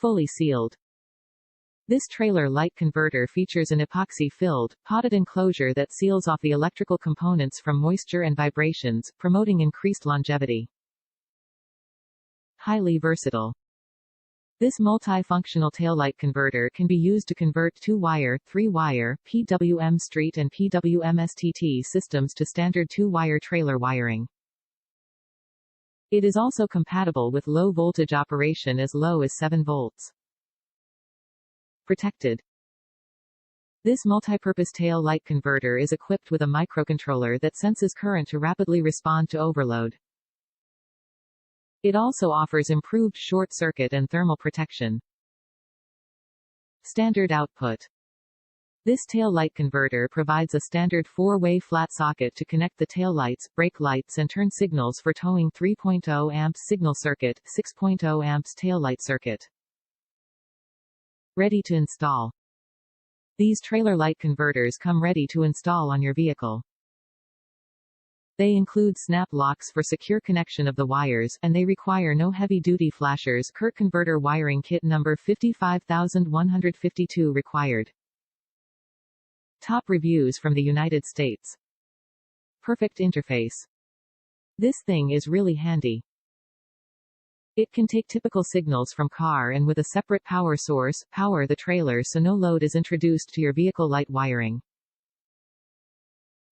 Fully sealed. This trailer light converter features an epoxy-filled, potted enclosure that seals off the electrical components from moisture and vibrations, promoting increased longevity. Highly versatile. This multi-functional taillight converter can be used to convert 2-wire, 3-wire, PWM street and PWM STT systems to standard 2-wire trailer wiring. It is also compatible with low-voltage operation as low as 7 volts. Protected. This multipurpose tail light converter is equipped with a microcontroller that senses current to rapidly respond to overload. It also offers improved short circuit and thermal protection. Standard output. This tail light converter provides a standard 4-way flat socket to connect the tail lights, brake lights and turn signals for towing 3.0 amps signal circuit, 6.0 amps tail light circuit. Ready to install. These trailer light converters come ready to install on your vehicle. They include snap locks for secure connection of the wires, and they require no heavy-duty flashers. CURT converter wiring kit number 55152 required. Top reviews from the United States. Perfect interface. This thing is really handy. It can take typical signals from car and with a separate power source, power the trailer so no load is introduced to your vehicle light wiring.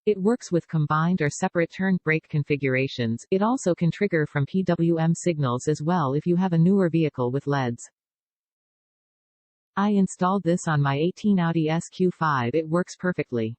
It works with combined or separate turn brake configurations. It also can trigger from PWM signals as well if you have a newer vehicle with LEDs. I installed this on my 18 Audi SQ5. It works perfectly.